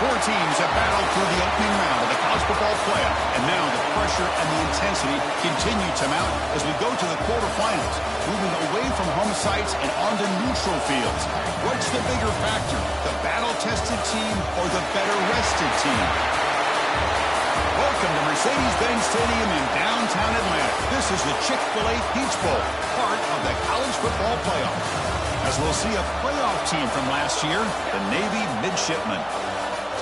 Four teams have battled through the opening round of the college football playoff, and now the pressure and the intensity continue to mount as we go to the quarterfinals, moving away from home sites and onto neutral fields. What's the bigger factor, the battle-tested team or the better-rested team? Welcome to Mercedes-Benz Stadium in downtown Atlanta. This is the Chick-fil-A Peach Bowl, part of the college football playoff. As we'll see a playoff team from last year, the Navy Midshipmen,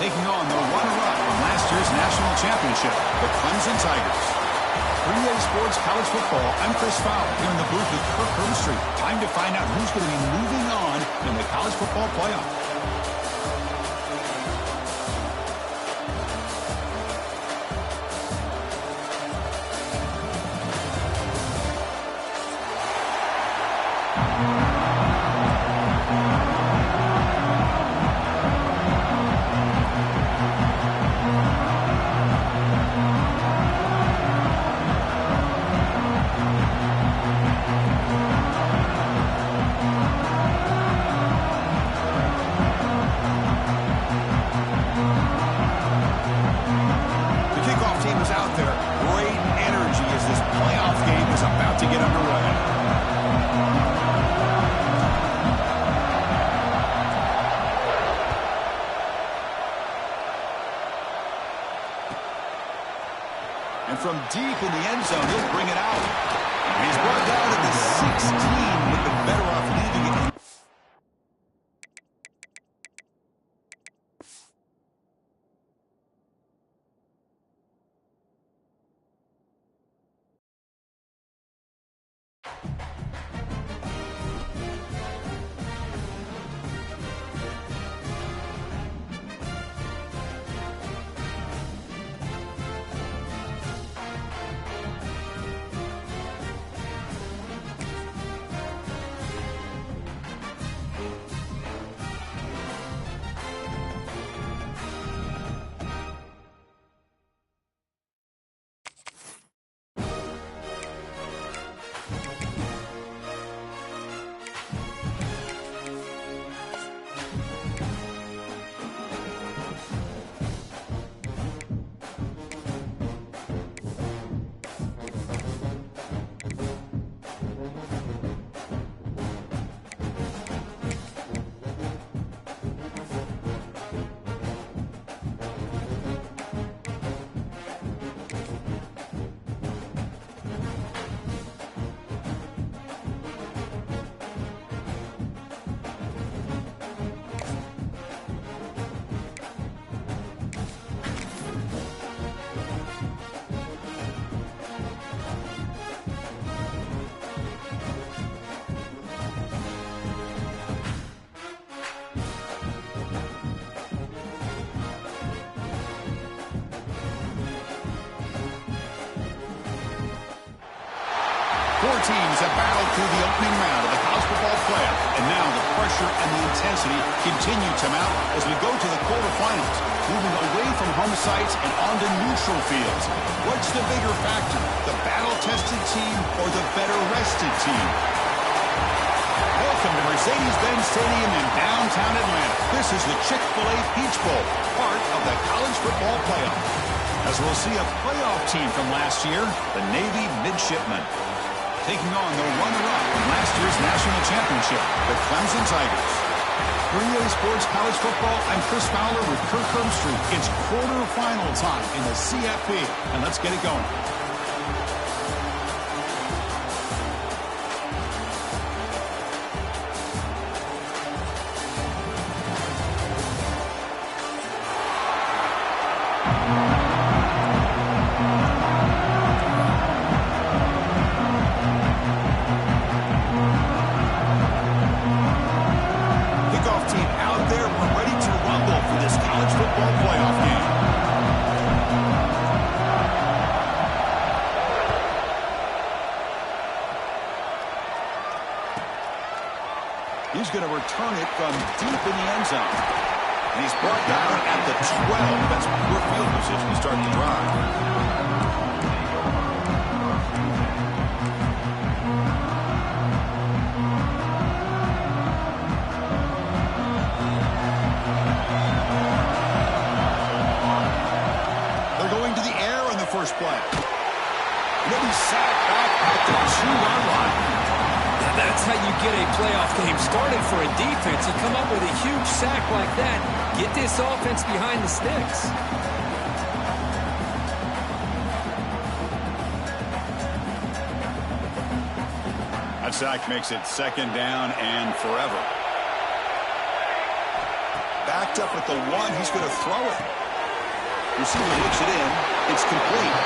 taking on the runner-up from last year's national championship, the Clemson Tigers. 3A Sports College Football, I'm Chris Fowler, here in the booth with Kirk Herbstreit. Time to find out who's going to be moving on in the college football playoff. From deep in the end zone, he'll bring it out. He's brought down at the 16, would have been better off leaving it. Four teams have battled through the opening round of the college football playoff, and now the pressure and the intensity continue to mount as we go to the quarterfinals, moving away from home sites and onto neutral fields. What's the bigger factor, the battle-tested team or the better-rested team? Welcome to Mercedes-Benz Stadium in downtown Atlanta. This is the Chick-fil-A Peach Bowl, part of the college football playoff. As we'll see a playoff team from last year, the Navy Midshipmen, taking on the runner-up from last year's national championship, the Clemson Tigers. 3A Sports College Football, I'm Chris Fowler with Kirk Herbstreit. It's quarterfinal time in the CFP, and let's get it going. He's going to return it from deep in the end zone. And he's brought down at the 12. That's poor field position to start the drive. sacked back at the 2-run line. That's how you get a playoff game started for a defense. You come up with a huge sack like that, get this offense behind the sticks. That sack makes it 2nd down and forever. Backed up at the 1, he's going to throw it. Receiver looks it in. It's complete.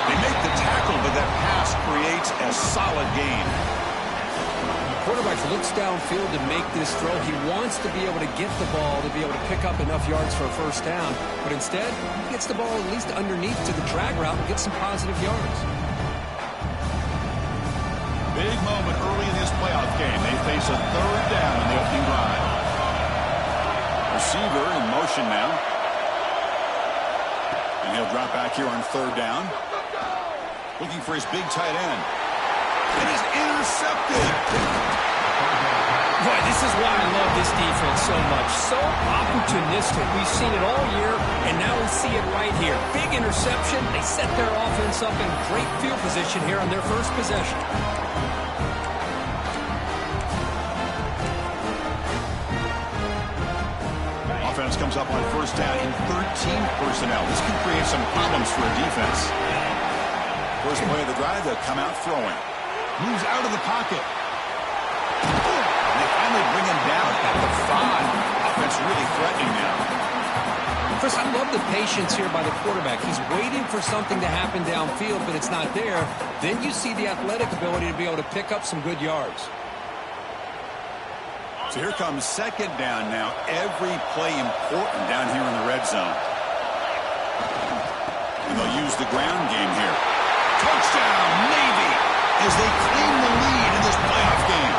They make the tackle, but that pass creates a solid gain. Quarterback looks downfield to make this throw. He wants to be able to get the ball to be able to pick up enough yards for a 1st down. But instead, he gets the ball at least underneath to the drag route and gets some positive yards. Big moment early in this playoff game. They face a 3rd down in the opening drive. Receiver in motion now. And he'll drop back here on 3rd down. Looking for his big tight end. It is intercepted. Boy, this is why I love this defense so much. So opportunistic. We've seen it all year, and now we see it right here. Big interception. They set their offense up in great field position here on their 1st possession. Offense comes up on 1st down in 13 personnel. This can create some problems for a defense. First play of the drive, they'll come out throwing. Moves out of the pocket. And they finally bring him down at the 5. Offense really threatening now. Chris, I love the patience here by the quarterback. He's waiting for something to happen downfield, but it's not there. Then you see the athletic ability to be able to pick up some good yards. So here comes 2nd down now. Every play important down here in the red zone. And they'll use the ground game here. Touchdown, Navy, as they claim the lead in this playoff game.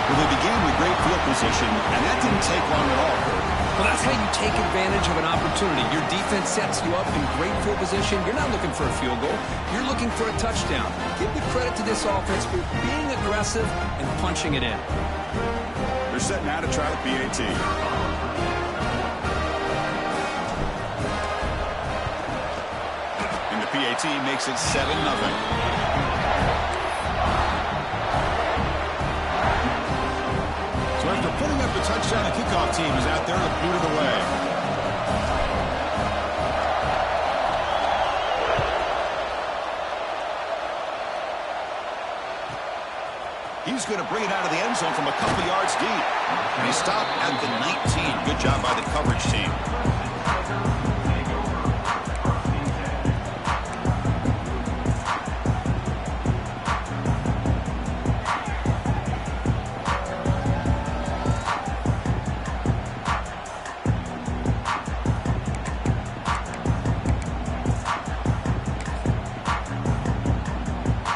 Well, they began with great field position, and that didn't take long at all, Kurt. Well, that's how you take advantage of an opportunity. Your defense sets you up in great field position. You're not looking for a field goal. You're looking for a touchdown. Give the credit to this offense for being aggressive and punching it in. They're set now to try the PAT. And the PAT makes it 7-0. So after putting up the touchdown, the kickoff team is out there to boot it away. He's going to bring it out of the end zone from a couple yards deep. And he stopped at the 19. Good job by the coverage team.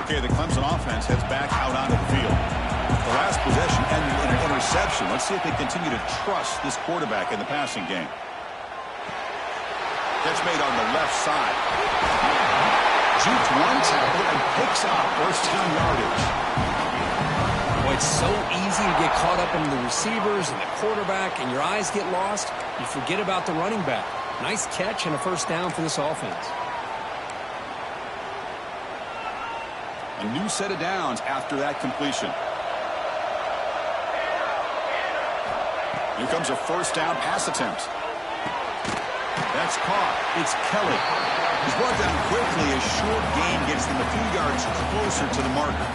Okay, the Clemson offense heads back out onto the field. The last possession ended in an interception. Let's see if they continue to trust this quarterback in the passing game. Catch made on the left side. Jukes one tackle and picks up 1st down yardage. Boy, it's so easy to get caught up in the receivers and the quarterback, and your eyes get lost. You forget about the running back. Nice catch and a 1st down for this offense. A new set of downs after that completion. Here comes a 1st down pass attempt. That's caught. It's Kelly. He's brought down quickly as short gain gets them a few yards closer to the marker.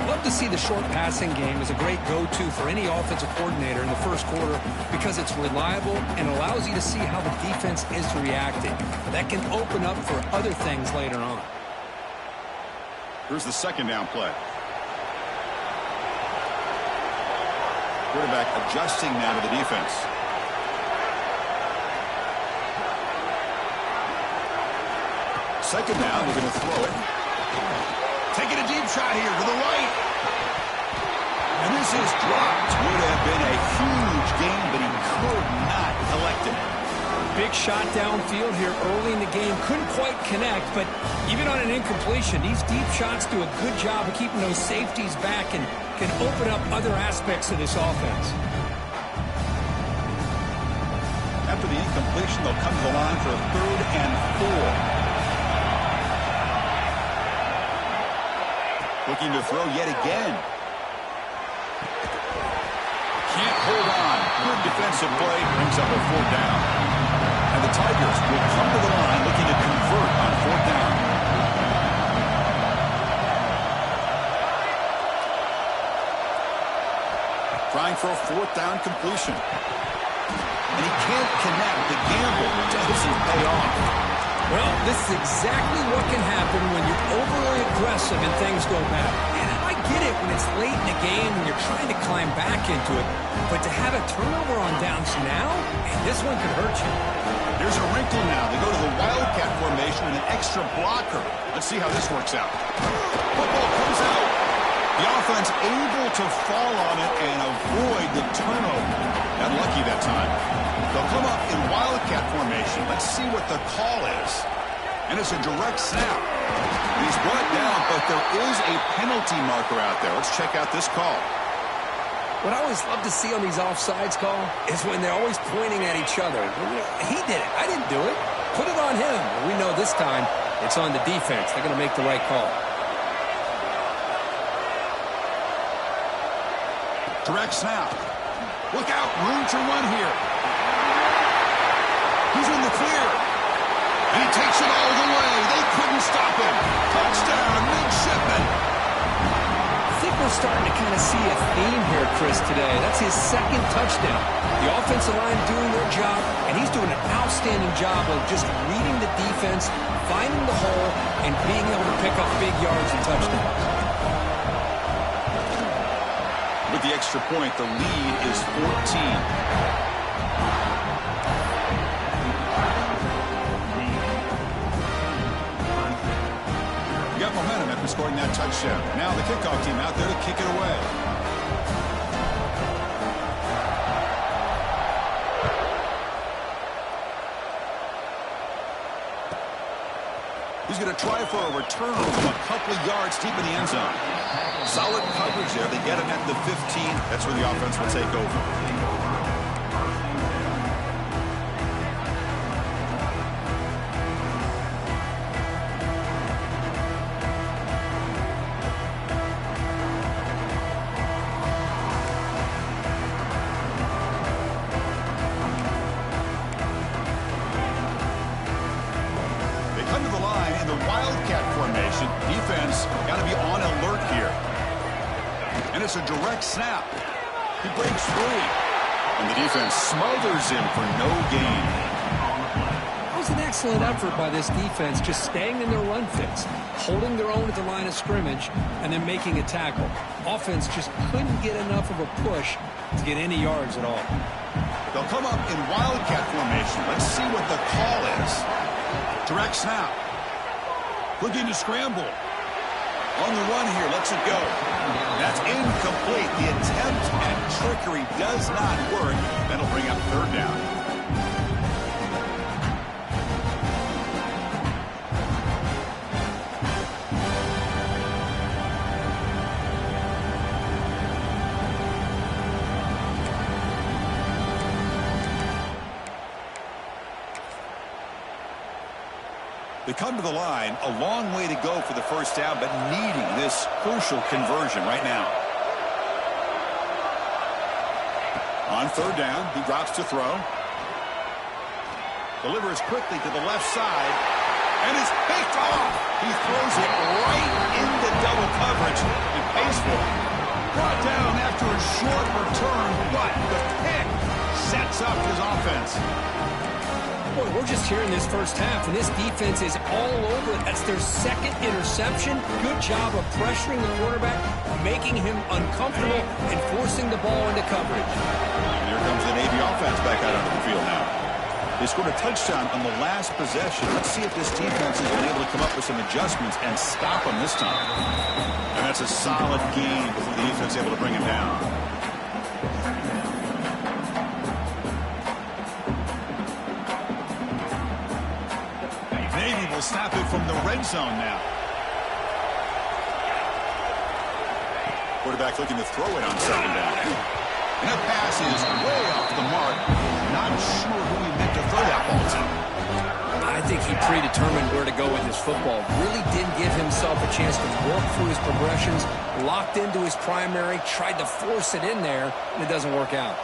Love to see the short passing game as a great go-to for any offensive coordinator in the 1st quarter because it's reliable and allows you to see how the defense is reacting. That can open up for other things later on. Here's the 2nd down play. Quarterback adjusting now to the defense. Second down, we're going to throw it. Taking a deep shot here to the right. And this is dropped. Would have been a huge gain, but he could not collect it. Big shot downfield here early in the game. Couldn't quite connect, but even on an incompletion, these deep shots do a good job of keeping those safeties back and can open up other aspects of this offense. After the incompletion, they'll come to the line for a 3rd and 4. Looking to throw yet again. Can't hold on. Good defensive play. Brings up a 4th down. And the Tigers will come to the line looking to convert on 4th down. Trying for a 4th down completion. And he can't connect. The gamble doesn't pay off. Well, this is exactly what can happen when you're overly aggressive and things go bad. And I get it when it's late in the game and you're trying to climb back into it. But to have a turnover on downs now, man, this one could hurt you. There's a wrinkle now. They go to the Wildcat formation and an extra blocker. Let's see how this works out. Football comes out. The offense able to fall on it and avoid the turnover. Got lucky that time. They'll come up in Wildcat formation. Let's see what the call is. And it's a direct snap. He's brought down, but there is a penalty marker out there. Let's check out this call. What I always love to see on these offsides call is when they're always pointing at each other. He did it. I didn't do it. Put it on him. We know this time it's on the defense. They're going to make the right call. Direct snap. Look out. Room to run here. He's in the clear. And he takes it all the way. They couldn't stop him. Touchdown, Midshipman. I think we're starting to kind of see a theme here, Chris, today. That's his 2nd touchdown. The offensive line doing their job, and he's doing an outstanding job of just reading the defense, finding the hole, and being able to pick up big yards and touchdowns. With the extra point, the lead is 14. Got momentum after scoring that touchdown. Now the kickoff team out there to kick it away. He's going to try for a return from a couple of yards deep in the end zone. Solid coverage there. They get him at the 15. That's where the offense will take over. It's a direct snap. He breaks free. And the defense smothers him for no gain. That was an excellent effort by this defense, just staying in their run fits, holding their own at the line of scrimmage, and then making a tackle. Offense just couldn't get enough of a push to get any yards at all. They'll come up in Wildcat formation. Let's see what the call is. Direct snap. Looking to scramble. On the run here, lets it go. That's incomplete. The attempt at trickery does not work. That'll bring up 3rd down. They come to the line, a long way to go for the 1st down, but needing this crucial conversion right now. On 3rd down, he drops to throw. Delivers quickly to the left side, and is picked off. He throws it right into double coverage and pays for it. Brought down after a short return, but the pick sets up his offense. Boy, we're just here in this first half, and this defense is all over it. That's their 2nd interception. Good job of pressuring the quarterback, making him uncomfortable, and forcing the ball into coverage. And here comes the Navy offense back out onto the field now. They scored a touchdown on the last possession. Let's see if this defense has been able to come up with some adjustments and stop them this time. And that's a solid game before the defense able to bring him down. Snap it from the red zone now. Quarterback looking to throw it on 2nd down. And that pass is way off the mark. Not sure who he meant to throw that ball to. I think he predetermined where to go with his football. Really didn't give himself a chance to work through his progressions, locked into his primary, tried to force it in there, and it doesn't work out.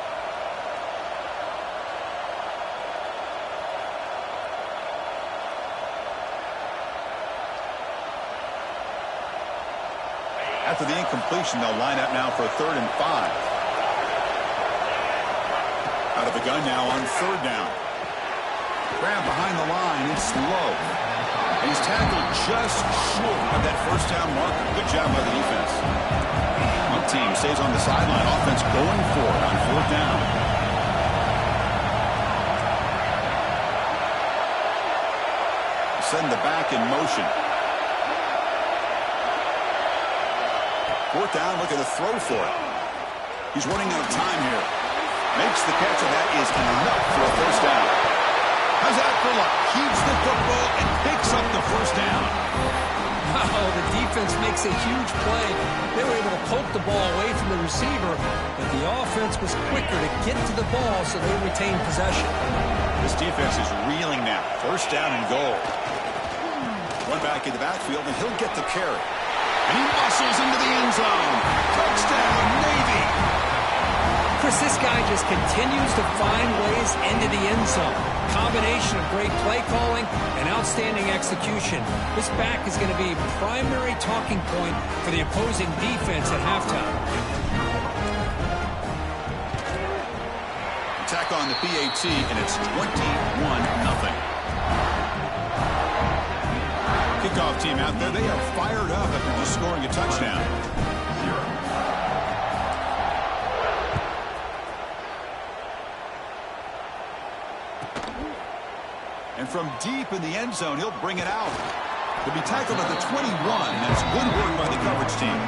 After the incompletion, they'll line up now for a 3rd and 5. Out of the gun now on 3rd down. Grab behind the line. It's low. And he's tackled just short of that 1st down marker. Good job by the defense. One team stays on the sideline. Offense going for it on 4th down. Send the back in motion. 4th down, look at the throw for it. He's running out of time here. Makes the catch, and that is enough for a 1st down. How's that for luck? Keeps the football and picks up the 1st down. Wow, the defense makes a huge play. They were able to poke the ball away from the receiver, but the offense was quicker to get to the ball, so they retained possession. This defense is reeling now. 1st down and goal. One back in the backfield, and he'll get the carry. And he muscles into the end zone. Touchdown, Navy. Chris, this guy just continues to find ways into the end zone. Combination of great play calling and outstanding execution. This back is going to be a primary talking point for the opposing defense at halftime. Attack on the PAT, and it's 21-0. Kickoff team out there, they are fired up after just scoring a touchdown. And from deep in the end zone, he'll bring it out. He'll be tackled at the 21. That's good work by the coverage team.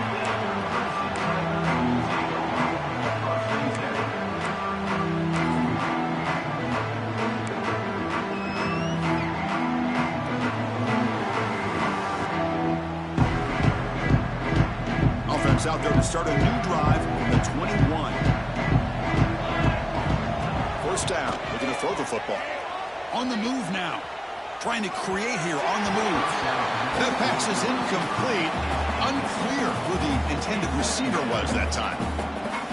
Out there to start a new drive on the 21. 1st down. Looking to throw the football. On the move now. Trying to create here on the move. That pass is incomplete. Unclear who the intended receiver was that time.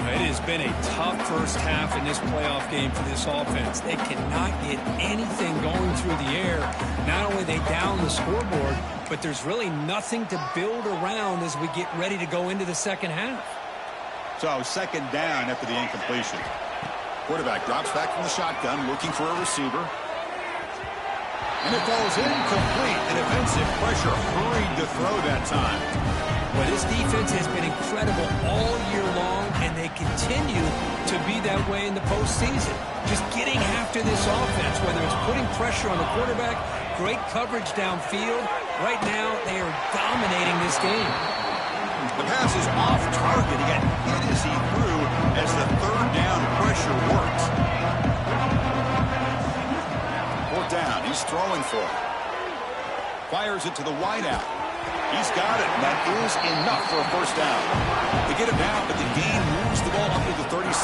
It has been a tough 1st half in this playoff game for this offense. They cannot get anything going through the air. Not only they down the scoreboard, but there's really nothing to build around as we get ready to go into the 2nd half. So 2nd down after the incompletion. Quarterback drops back from the shotgun, looking for a receiver. And it falls incomplete. And defensive pressure hurried to throw that time. Well, this defense has been incredible all year long, and they continue to be that way in the postseason. Just getting after this offense, whether it's putting pressure on the quarterback, great coverage downfield. Right now, they are dominating this game. The pass is off target. He got hit as he threw as the 3rd down pressure works. 4th down. He's throwing for it. Fires it to the wideout. He's got it. That is enough for a 1st down. They get it down, but the gain moves the ball up to the 36.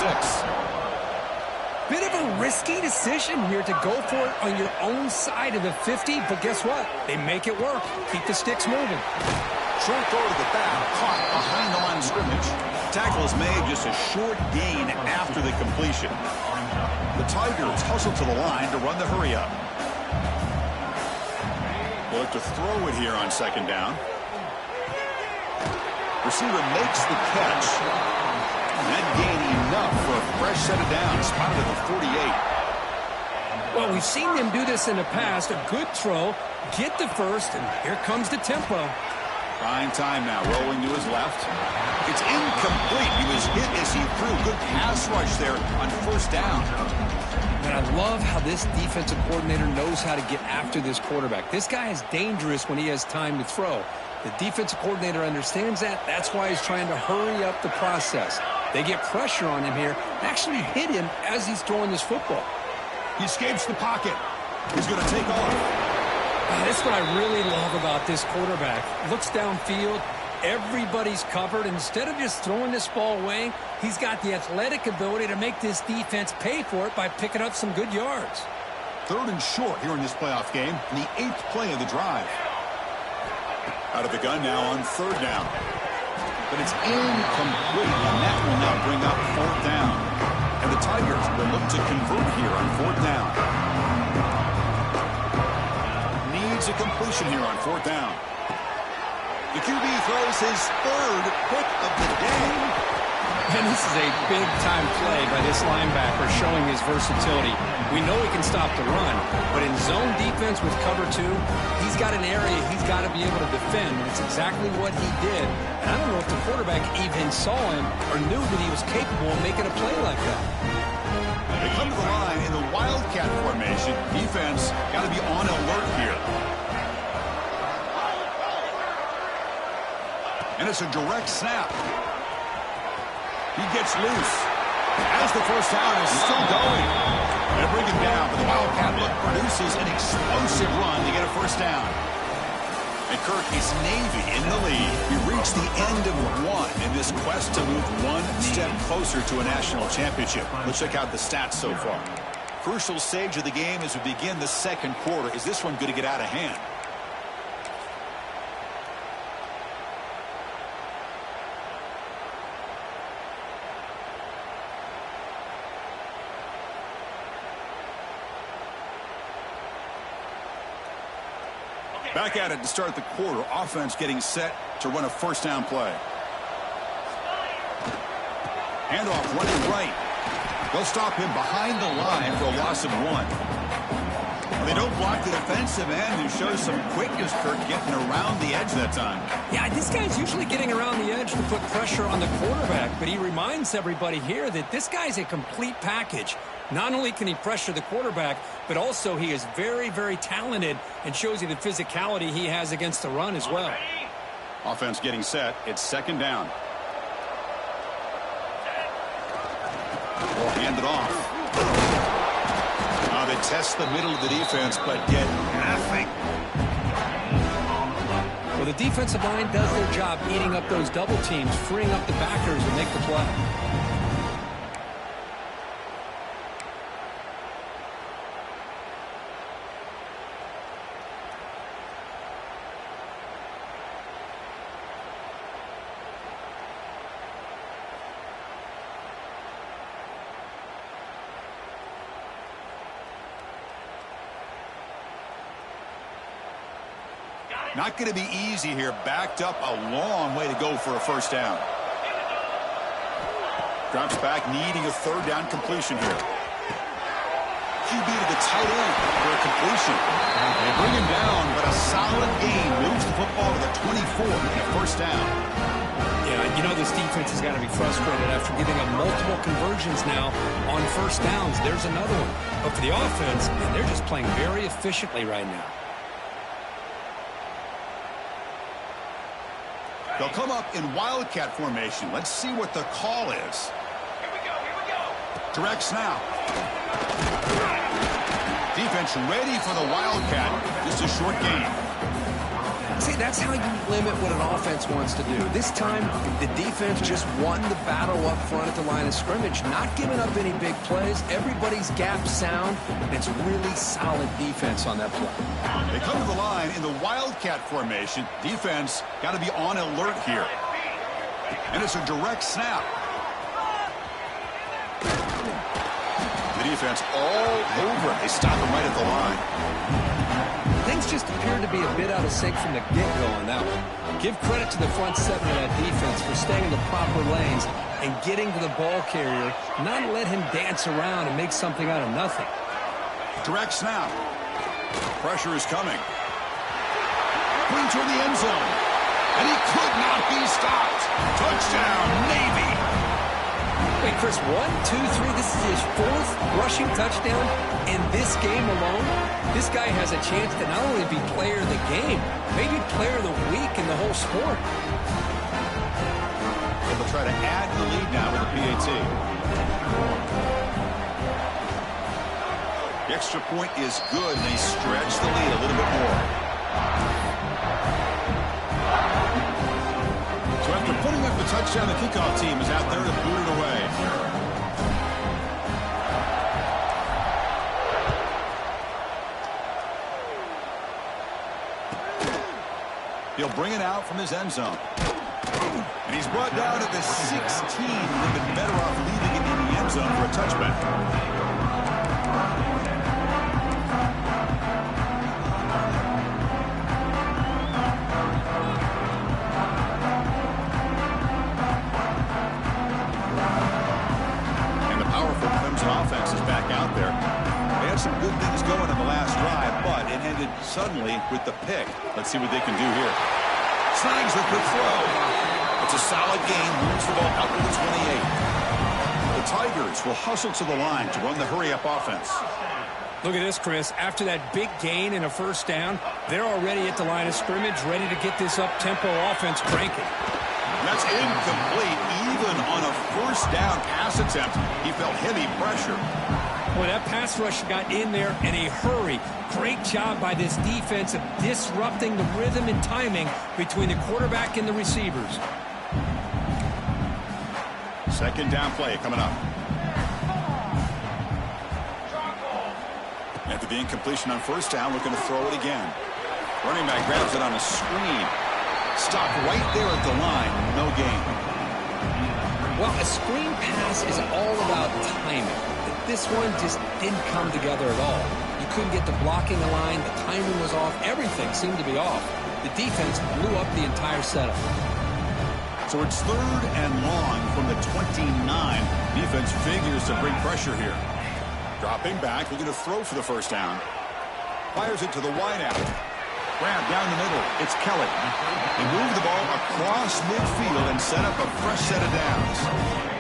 Bit of a risky decision here to go for it on your own side of the 50, but guess what? They make it work. Keep the sticks moving. Short throw to the back, caught behind the line of scrimmage. Tackle is made, just a short gain after the completion. The Tigers hustle to the line to run the hurry up. They'll look to throw it here on 2nd down. Receiver makes the catch. And that gain enough for a fresh set of downs. Spotted at the 48. Well, we've seen them do this in the past. A good throw, get the 1st, and here comes the tempo. Fine time now, rolling to his left. It's incomplete. He was hit as he threw. Good pass rush there on 1st down. And I love how this defensive coordinator knows how to get after this quarterback. This guy is dangerous when he has time to throw. The defensive coordinator understands that. That's why he's trying to hurry up the process. They get pressure on him here and actually hit him as he's throwing this football. He escapes the pocket. He's going to take off. That's what I really love about this quarterback. Looks downfield. Everybody's covered. Instead of just throwing this ball away, he's got the athletic ability to make this defense pay for it by picking up some good yards. 3rd and short here in this playoff game, in the 8th play of the drive. Out of the gun now on 3rd down. But it's incomplete, and that will now bring up 4th down. And the Tigers will look to convert here on 4th down. Needs a completion here on 4th down. The QB throws his 3rd pick of the day. And this is a big-time play by this linebacker showing his versatility. We know he can stop the run, but in zone defense with cover 2, he's got an area he's got to be able to defend. And it's exactly what he did. And I don't know if the quarterback even saw him or knew that he was capable of making a play like that. They come to the line in the Wildcat formation. Defense got to be on alert here. And it's a direct snap. He gets loose. As the first down is still going. They bring him down, but the Wildcat look produces an explosive run to get a first down. And Kirk is Navy in the lead. We reach the end of 1 in this quest to move 1 step closer to a national championship. Let's check out the stats so far. Crucial stage of the game as we begin the 2nd quarter. Is this one going to get out of hand? Back at it to start the quarter. Offense getting set to run a first down play. Handoff running right. They'll stop him behind the line for a loss of 1. They don't block the defensive end, who shows some quickness, Kirk, getting around the edge that time. Yeah, this guy's usually getting around the edge to put pressure on the quarterback, but he reminds everybody here that this guy's a complete package. Not only can he pressure the quarterback, but also he is very, very talented and shows you the physicality he has against the run as well. Offense getting set. It's 2nd down. We'll hand it off. They test the middle of the defense, but get nothing. Well, the defensive line does their job eating up those double teams, freeing up the backers to make the play. Not going to be easy here. Backed up a long way to go for a first down. Drops back, needing a 3rd down completion here. QB to the tight end for a completion. They bring him down, but a solid gain moves the football to the 24 and a first down. Yeah, you know this defense has got to be frustrated after giving up multiple conversions now on first downs. There's another one. But for the offense, man, they're just playing very efficiently right now. They'll come up in Wildcat formation. Let's see what the call is. Here we go. Direct snap. Defense ready for the Wildcat. Just a short gain. See, that's how you limit what an offense wants to do. This time, the defense just won the battle up front at the line of scrimmage, not giving up any big plays. Everybody's gap sound, and it's really solid defense on that play. They come to the line in the Wildcat formation. Defense got to be on alert here. And it's a direct snap. The defense all over. They stop him right at the line. Things just appeared to be a bit out of sync from the get-go on that one. Give credit to the front 7 of that defense for staying in the proper lanes and getting to the ball carrier, not let him dance around and make something out of nothing. Direct snap. Pressure is coming. Going toward the end zone. And he could not be stopped. Touchdown, Navy. Wait, Chris, 1, 2, 3. This is his 4th rushing touchdown in this game alone. This guy has a chance to not only be player of the game, maybe player of the week in the whole sport. They'll try to add the lead now with a PAT. The extra point is good, and they stretch the lead a little bit more. So after putting up the touchdown, the kickoff team is out there to boot it away. He'll bring it out from his end zone. And he's brought down at the 16. They've been better off leaving it in the end zone for a touchback. Offense is back out there. They had some good things going in the last drive, but it ended suddenly with the pick. Let's see what they can do here. Snags the quick throw. It's a solid gain. Moves the ball out to the 28. The Tigers will hustle to the line to run the hurry-up offense. Look at this, Chris. After that big gain and a first down, they're already at the line of scrimmage, ready to get this up-tempo offense cranking. That's incomplete. Even on a first down pass attempt, he felt heavy pressure. Boy, that pass rush got in there in a hurry. Great job by this defense of disrupting the rhythm and timing between the quarterback and the receivers. Second down play coming up. After the incompletion on first down, looking to throw it again. Running back grabs it on a screen. Stopped right there at the line. No gain. Well, a screen pass is all about timing. This one just didn't come together at all. You couldn't get the blocking line. The timing was off. Everything seemed to be off. The defense blew up the entire setup. So it's 3rd and long from the 29. Defense figures to bring pressure here. Dropping back, looking to throw for the first down. Fires it to the wideout. Grab down the middle. It's Kelly. He moved the ball across midfield and set up a fresh set of downs.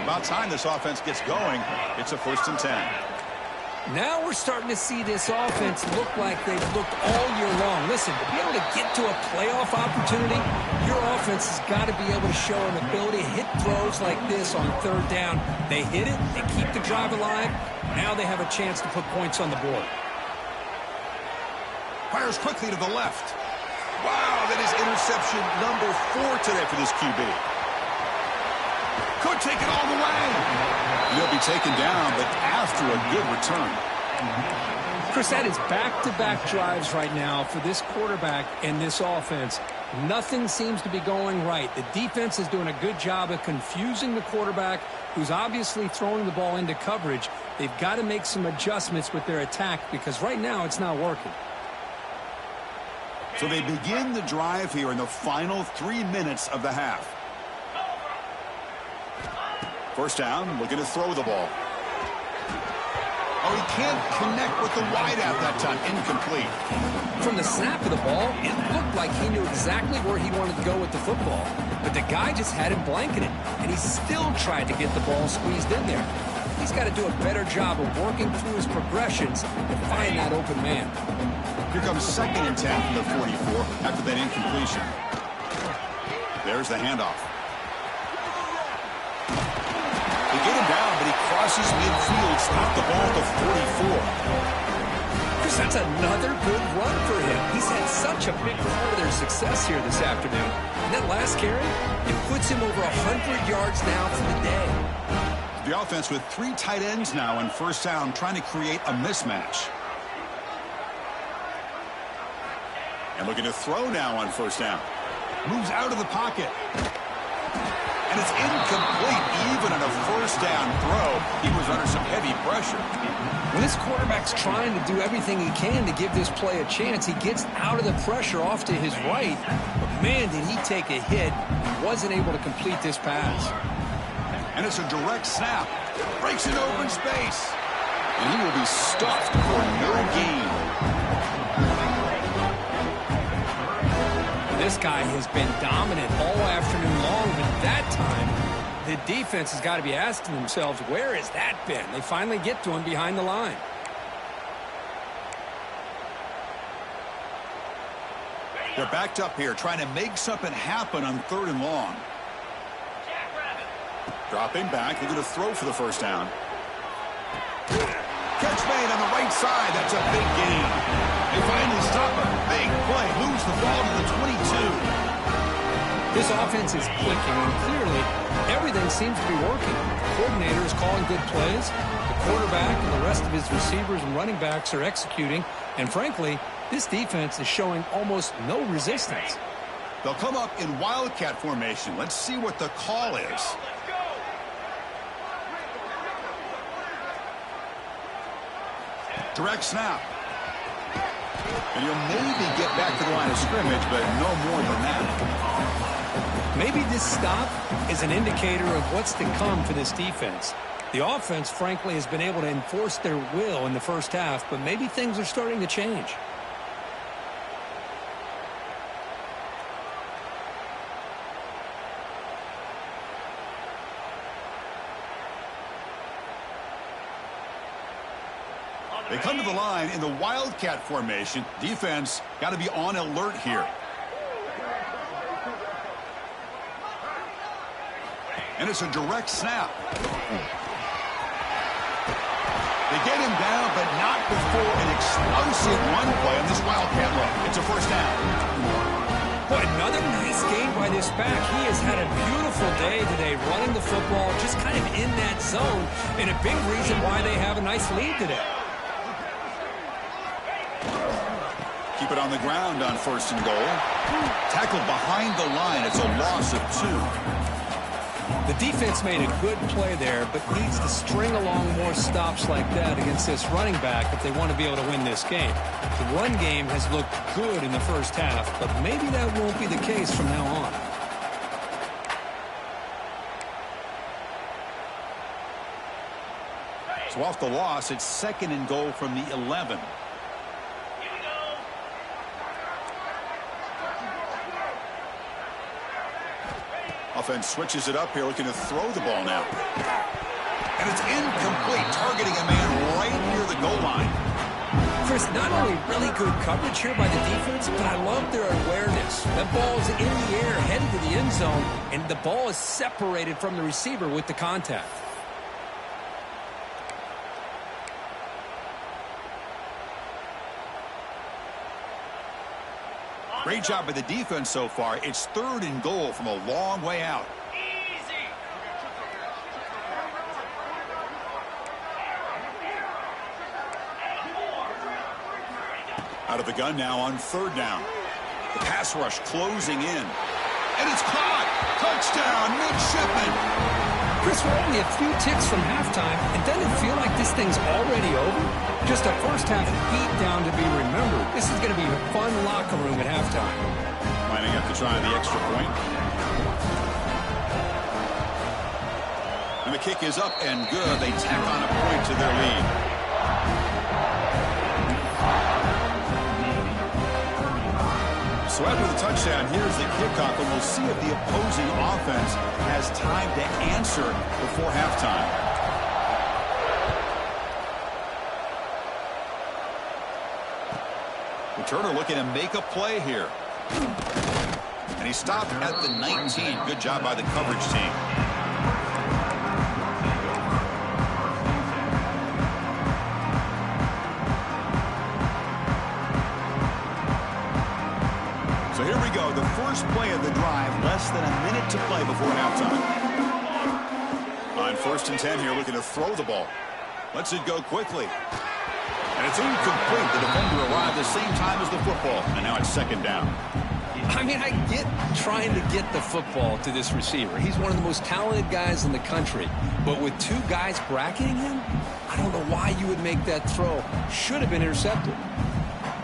About time this offense gets going. It's a 1st and 10. Now we're starting to see this offense look like they've looked all year long. Listen, to be able to get to a playoff opportunity, your offense has got to be able to show an ability to hit throws like this on 3rd down. They hit it. They keep the drive alive. Now they have a chance to put points on the board. Fires quickly to the left. Wow, that is interception number 4 today for this QB. Could take it all the way. He'll be taken down, but after a good return. Chris, that is back-to-back drives right now for this quarterback and this offense. Nothing seems to be going right. The defense is doing a good job of confusing the quarterback, who's obviously throwing the ball into coverage. They've got to make some adjustments with their attack because right now it's not working. So they begin the drive here in the final 3 minutes of the half. First down, looking to throw the ball. Oh, he can't connect with the wideout that time. Incomplete. From the snap of the ball, it looked like he knew exactly where he wanted to go with the football. But the guy just had him blanketed, and he still tried to get the ball squeezed in there. He's got to do a better job of working through his progressions to find that open man. Here comes 2nd and 10 from the 44 after that incompletion. There's the handoff. They get him down, but he crosses midfield, stopped the ball at the 44. Chris, that's another good run for him. He's had such a big part of their success here this afternoon. And that last carry, it puts him over 100 yards now for the day. The offense with 3 tight ends now on first down, trying to create a mismatch. And looking to throw now on first down. Moves out of the pocket. And it's incomplete. Even on a first down throw, he was under some heavy pressure. When this quarterback's trying to do everything he can to give this play a chance, he gets out of the pressure off to his right. But man, did he take a hit. He wasn't able to complete this pass. And it's a direct snap. Breaks into open space. And he will be stuffed for no gain. This guy has been dominant all afternoon long, but that time, the defense has got to be asking themselves, where has that been? They finally get to him behind the line. They're backed up here, trying to make something happen on 3rd and long. Dropping back, looking to throw for the first down. Catch made on the right side. That's a big gain. They finally stop a big play. Moves the ball to the 22. This offense is clicking, and clearly everything seems to be working. The coordinator is calling good plays. The quarterback and the rest of his receivers and running backs are executing. And frankly, this defense is showing almost no resistance. They'll come up in wildcat formation. Let's see what the call is. Let's go. Direct snap. And you'll maybe get back to the line of scrimmage, but no more than that. Maybe this stop is an indicator of what's to come for this defense. The offense, frankly, has been able to enforce their will in the first half, but maybe things are starting to change. They come to the line in the wildcat formation. Defense got to be on alert here. And it's a direct snap. They get him down, but not before an explosive run play on this wildcat look. It's a first down. Boy, another nice game by this back. He has had a beautiful day today running the football, just kind of in that zone, and a big reason why they have a nice lead today. Keep it on the ground on 1st and goal. Tackled behind the line. It's a loss of 2. The defense made a good play there, but needs to string along more stops like that against this running back if they want to be able to win this game. The run game has looked good in the first half, but maybe that won't be the case from now on. So off the loss, it's 2nd and goal from the 11. Offense switches it up here, looking to throw the ball now. And it's incomplete, targeting a man right near the goal line. Chris, not only really good coverage here by the defense, but I love their awareness. That ball's in the air, headed to the end zone, and the ball is separated from the receiver with the contact. Great job by the defense so far. It's 3rd and goal from a long way out. Easy. Out of the gun now on 3rd down. The pass rush closing in. And it's caught. Touchdown, midshipman. Chris, we're only a few ticks from halftime, and doesn't it feel like this thing's already over? Just a first-half beatdown to be remembered. This is going to be a fun locker room at halftime. Lining up to try the extra point. And the kick is up and good. They tack on a point to their lead. So after the touchdown, here's the kickoff, and we'll see if the opposing offense has time to answer before halftime. Returner looking to make a play here. And he stopped at the 19. Good job by the coverage team. So here we go, the first play of the drive, less than a minute to play before halftime. On 1st and 10 here, looking to throw the ball. Lets it go quickly. And it's incomplete. The defender arrived the same time as the football, and now it's 2nd down. I mean, I get trying to get the football to this receiver. He's one of the most talented guys in the country. But with 2 guys bracketing him, I don't know why you would make that throw. Should have been intercepted.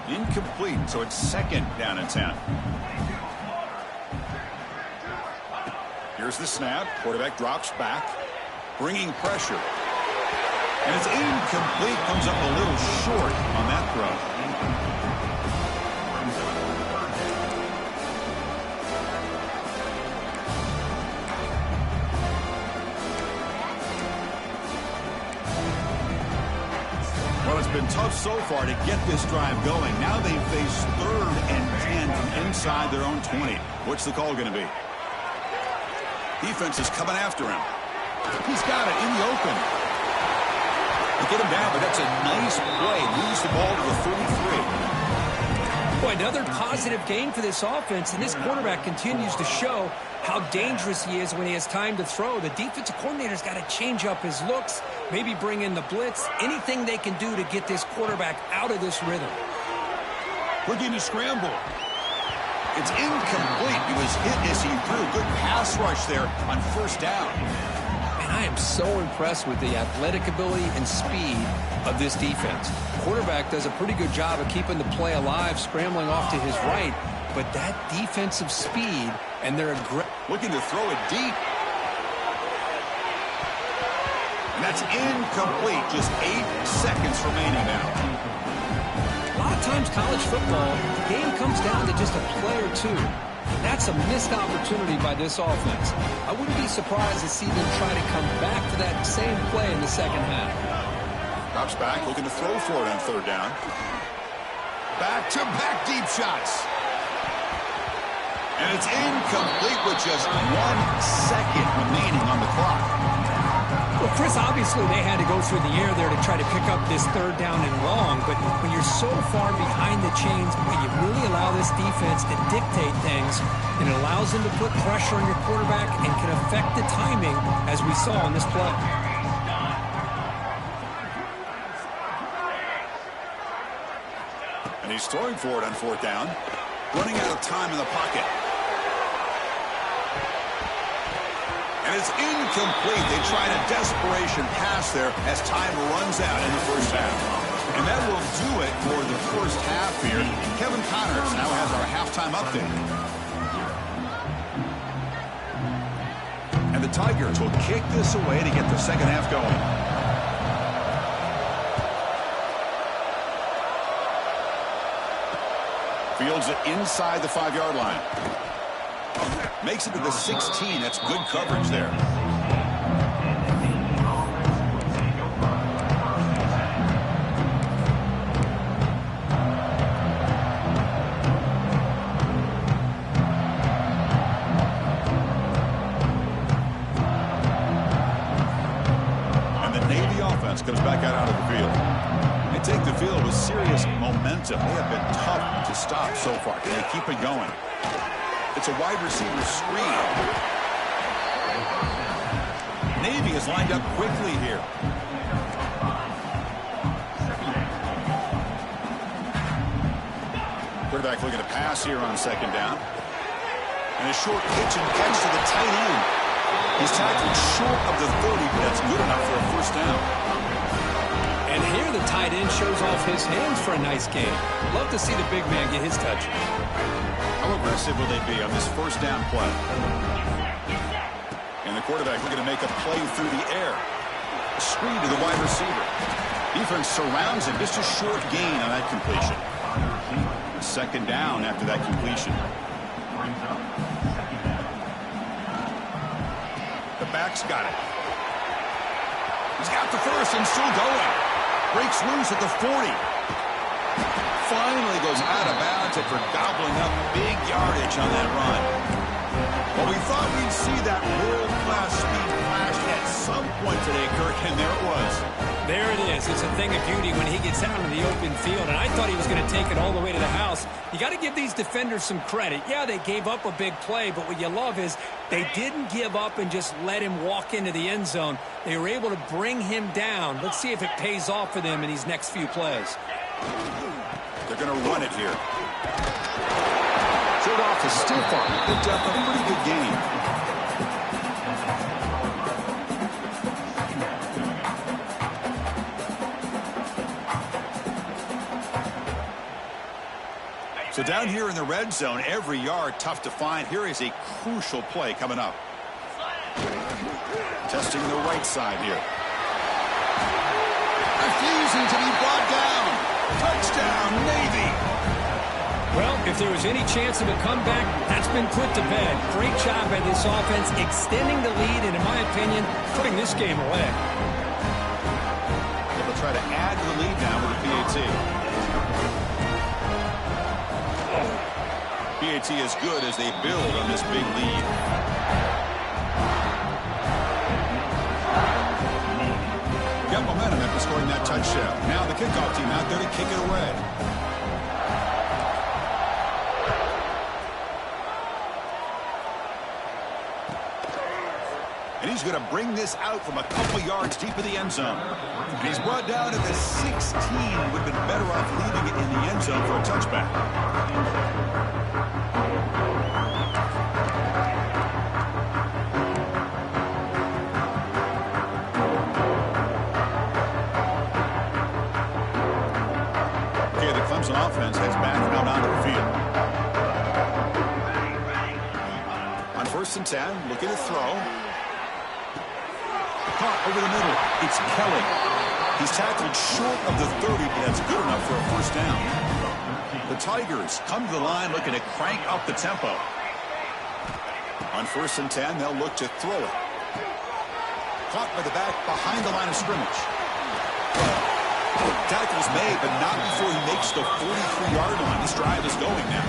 Incomplete, so it's 2nd down and 10. Here's the snap. Quarterback drops back, bringing pressure. And it's incomplete, comes up a little short on that throw. Well, it's been tough so far to get this drive going. Now they face 3rd and 10 from inside their own 20. What's the call going to be? Defense is coming after him. He's got it in the open. They get him down, but that's a nice play. Moves the ball to the 33. Boy, another positive game for this offense, and this quarterback continues to show how dangerous he is when he has time to throw. The defensive coordinator's got to change up his looks, maybe bring in the blitz, anything they can do to get this quarterback out of this rhythm. Looking to scramble. It's incomplete. He was hit as he threw. Good pass rush there on first down. And I am so impressed with the athletic ability and speed of this defense. Quarterback does a pretty good job of keeping the play alive, scrambling off to his right. But that defensive speed and their looking to throw it deep. And that's incomplete. Just 8 seconds remaining now. A lot of times college football, the game comes down to just a play or two. That's a missed opportunity by this offense. I wouldn't be surprised to see them try to come back to that same play in the second half. Drops back, looking to throw for it on third down. Back-to-back deep shots. And it's incomplete with just 1 second remaining on the clock. Well, Chris, obviously they had to go through the air there to try to pick up this third down and long, but when you're so far behind the chains, you really allow this defense to dictate things, and it allows them to put pressure on your quarterback and can affect the timing, as we saw on this play. And he's throwing for it on fourth down, running out of time in the pocket. And it's incomplete. They tried a desperation pass there as time runs out in the first half. And that will do it for the first half here. Kevin Connors now has our halftime update. And the Tigers will kick this away to get the second half going. Fields it inside the 5-yard line. Makes it to the 16. That's good coverage there. And the Navy offense comes back out of the field. They take the field with serious momentum. They have been tough to stop so far. Can they keep it going? It's a wide receiver screen. Navy is lined up quickly here. Quarterback looking to pass here on second down. And a short pitch and catch to the tight end. He's tackled short of the 30, but that's good enough for a first down. And here the tight end shows off his hands for a nice game. Love to see the big man get his touch. How aggressive will they be on this first down play? And the quarterback looking to make a play through the air. A screen to the wide receiver. Defense surrounds him. Just a short gain on that completion. Second down after that completion. The back's got it. He's got the first and still going. Breaks loose at the 40. Finally goes out of bounds after gobbling up big yardage on that run. Well, we thought we'd see that world-class speed flash at some point today, Kirk, and there it was. There it is. It's a thing of beauty when he gets out in the open field, and I thought he was going to take it all the way to the house. You got to give these defenders some credit. Yeah, they gave up a big play, but what you love is they didn't give up and just let him walk into the end zone. They were able to bring him down. Let's see if it pays off for them in these next few plays. They're going to run it here. Third off to Stefan. Picked up a pretty good game. So down here in the red zone, every yard tough to find. Here is a crucial play coming up. Testing the right side here. Refusing to be brought down. Touchdown, Navy. Well, if there was any chance of a comeback, that's been put to bed. Great job by this offense, extending the lead and, in my opinion, putting this game away. They'll try to add to the lead now with the PAT. PAT is good as they build on this big lead. Got momentum after scoring that touchdown. Now the kickoff team out there to kick it away. And he's going to bring this out from a couple yards deep in the end zone. And he's brought down at the 16. Would have been better off leaving it in the end zone for a touchback. Okay, the Clemson offense heads back out onto the field. On 1st and 10, looking to throw. Caught over the middle. It's Kelly. He's tackled short of the 30, but that's good enough for a 1st down. The Tigers come to the line looking to crank up the tempo. On 1st and 10, they'll look to throw it. Caught by the back behind the line of scrimmage. Tackle's made, but not before he makes the 43-yard line. This drive is going now.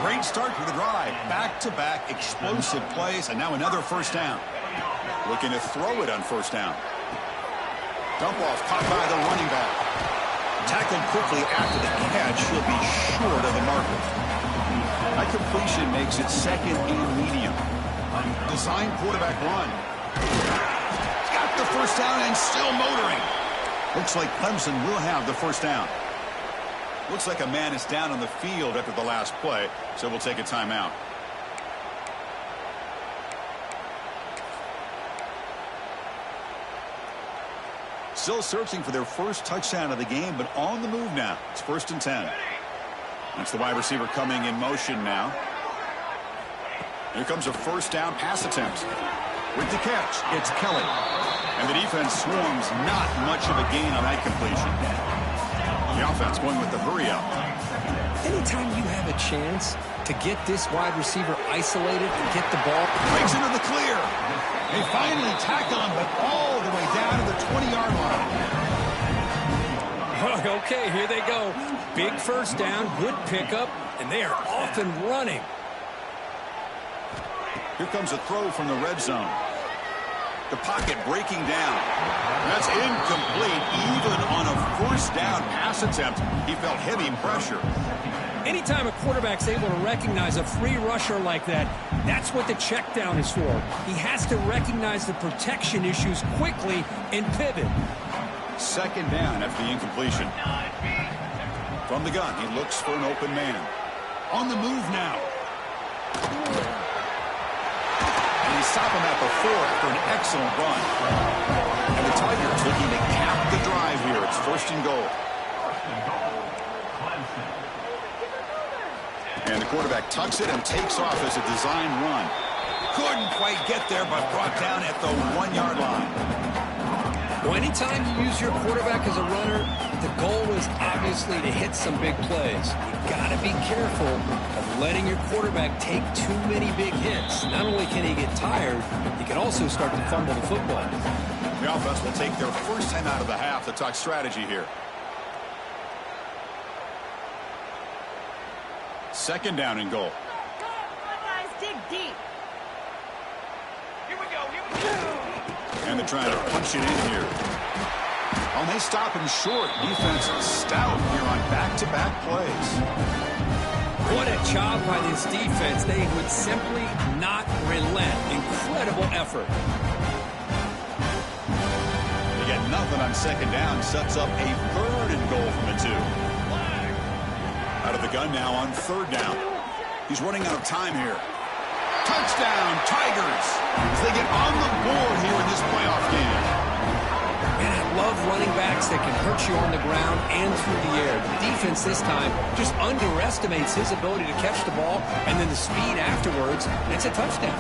Great start to the drive. Back-to-back explosive plays, and now another 1st down. Looking to throw it on 1st down. Dump off caught by the running back. Tackled quickly after the catch. He'll be short of the marker. That completion makes it 2nd and medium. Design quarterback run. Got the 1st down and still motoring. Looks like Clemson will have the 1st down. Looks like a man is down on the field after the last play, so we'll take a timeout. Still searching for their first touchdown of the game, but on the move now. It's 1st and 10. That's the wide receiver coming in motion now. Here comes a 1st down pass attempt. With the catch, it's Kelly. And the defense swarms, not much of a gain on that completion. The offense going with the hurry up. Anytime you have a chance to get this wide receiver isolated and get the ball. Breaks into the clear. They finally tackle him, but all the way down to the 20-yard line. Okay, here they go. Big 1st down, good pickup, and they are off and running. Here comes a throw from the red zone. The pocket breaking down. That's incomplete. Even on a 1st down pass attempt, he felt heavy pressure. Anytime a quarterback's able to recognize a free rusher like that, that's what the check down is for. He has to recognize the protection issues quickly and pivot. 2nd down after the incompletion. From the gun, he looks for an open man. On the move now. And they stop him at the 4 after an excellent run. And the Tigers looking to cap the drive here. It's 1st and goal. And the quarterback tucks it and takes off as a design run. Couldn't quite get there, but brought down at the 1-yard line. Well, anytime you use your quarterback as a runner, the goal is obviously to hit some big plays. You've got to be careful of letting your quarterback take too many big hits. Not only can he get tired, he can also start to fumble the football. The offense will take their 1st time out of the half to talk strategy here. 2nd down and goal. Come on, guys, dig deep. Here we go, here we go. And they're trying to punch it in here. Oh, they stop him short. Defense stout here on back-to-back plays. What a job by this defense. They would simply not relent. Incredible effort. They get nothing on 2nd down. Sets up a 3rd and goal from the 2. Out of the gun now on 3rd down. He's running out of time here. Touchdown, Tigers, as they get on the board here in this playoff game. And I love running backs that can hurt you on the ground and through the air. The defense this time just underestimates his ability to catch the ball, and then the speed afterwards, and it's a touchdown.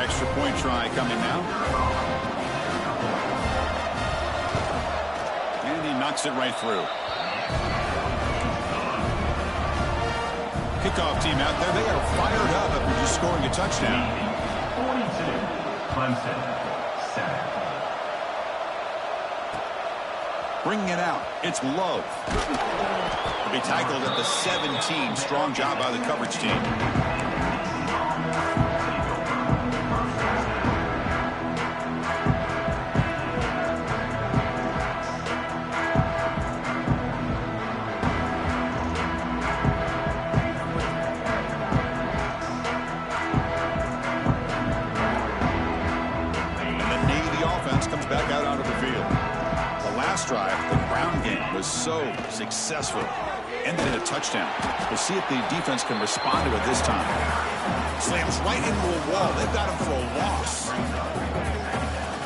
Extra point try coming now. And he knocks it right through. Kickoff team out there. They are fired up after just scoring a touchdown. 42, Clemson, 7. Bringing it out. It's Love. He'll be tackled at the 17. Strong job by the coverage team. Comes back out onto the field. The last drive, the ground game was so successful. ended in a touchdown. We'll see if the defense can respond to it this time. Slams right into a wall. They've got him for a loss.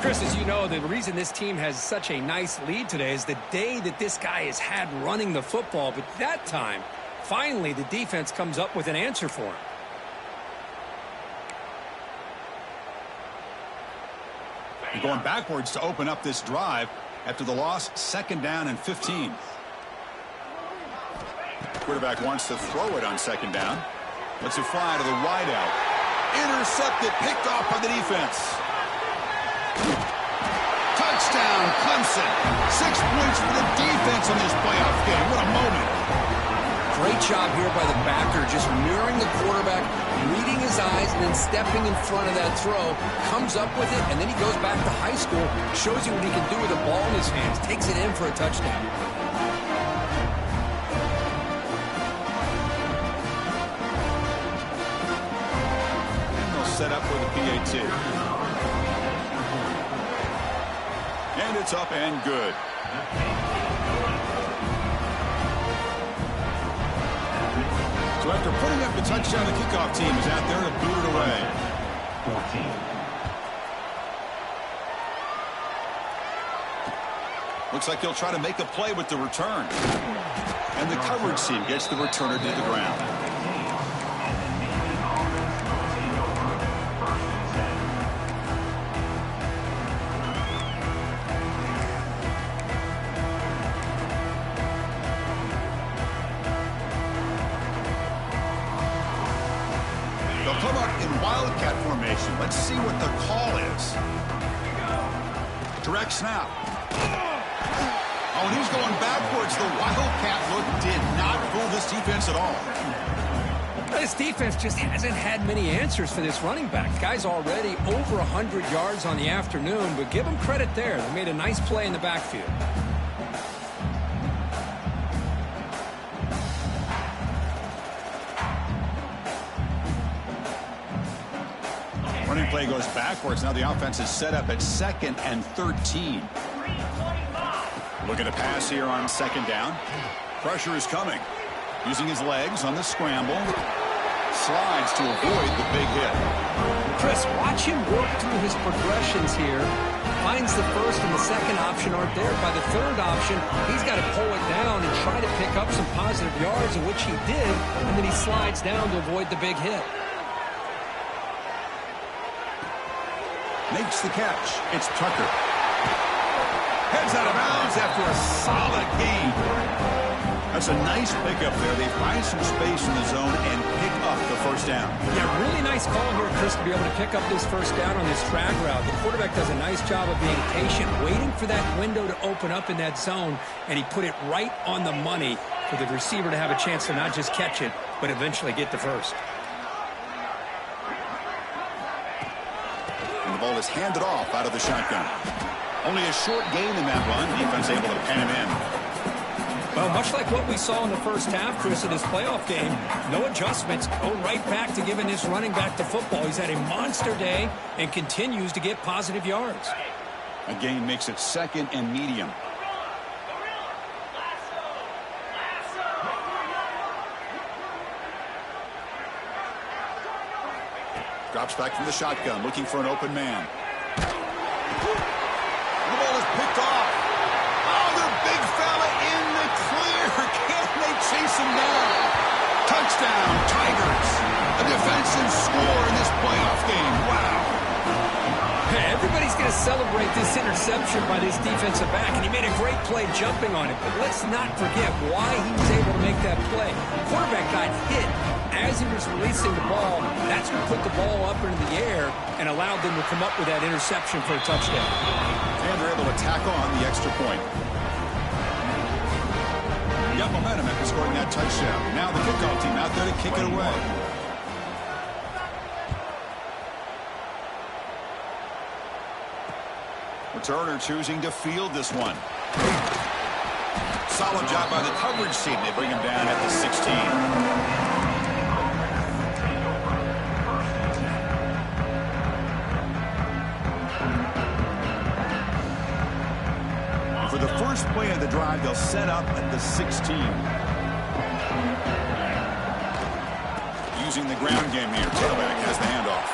Chris, as you know, the reason this team has such a nice lead today is the day that this guy has had running the football. But that time, finally, the defense comes up with an answer for him. They're going backwards to open up this drive after the loss. 2nd down and 15. Quarterback wants to throw it on 2nd down. Lets it fly to the wideout. Intercepted, picked off by the defense. Touchdown, Clemson. 6 points for the defense in this playoff game. What a moment. Great job here by the backer, just mirroring the quarterback, reading his eyes, and then stepping in front of that throw. Comes up with it, and then he goes back to high school, shows you what he can do with the ball in his hands, takes it in for a touchdown. Set up for the PAT. And it's up and good. So after putting up the touchdown, the kickoff team is out there to boot it away. 14. Looks like he'll try to make a play with the return. And the coverage team gets the returner to the ground. Come up in wildcat formation. Let's see what the call is. Direct snap. Oh, and he's going backwards. The wildcat look did not fool this defense at all. This defense just hasn't had many answers for this running back. Guy's already over 100 yards on the afternoon, but give him credit there. They made a nice play in the backfield. Running play goes backwards. Now the offense is set up at 2nd and 13. Looking to pass here on 2nd down. Pressure is coming. Using his legs on the scramble. Slides to avoid the big hit. Chris, watch him work through his progressions here. Finds the first and the second option aren't there. By the third option, he's got to pull it down and try to pick up some positive yards, in which he did, and then he slides down to avoid the big hit. Makes the catch. It's Tucker. Heads out of bounds after a solid gain. That's a nice pickup there. They find some space in the zone and pick up the first down. Yeah, really nice call here, Chris, to be able to pick up this first down on this drag route. The quarterback does a nice job of being patient, waiting for that window to open up in that zone, and he put it right on the money for the receiver to have a chance to not just catch it, but eventually get the first. And the ball is handed off out of the shotgun. Only a short gain in that run. Defense able to pen him in. Well, much like what we saw in the first half, Chris, in this playoff game, no adjustments. Go right back to giving this running back to football. He's had a monster day and continues to get positive yards. A gain makes it 2nd and medium. Drops back from the shotgun, looking for an open man. The ball is picked off. Oh, the big fella in the clear. Can they chase him down? Touchdown, Tigers. A defensive score in this playoff game. Wow. Hey, everybody's going to celebrate this interception by this defensive back, and he made a great play jumping on it. But let's not forget why he was able to make that play. The quarterback got hit as he was releasing the ball. That's what put the ball up into the air and allowed them to come up with that interception for a touchdown. And they're able to tack on the extra point. Got momentum after scoring that touchdown. Now the kickoff team out there to kick it away. Returner choosing to field this one. Solid job by the coverage team. They bring him down at the 16. For the first play of the drive, they'll set up at the 16. using the ground game here. Tailback has the handoff.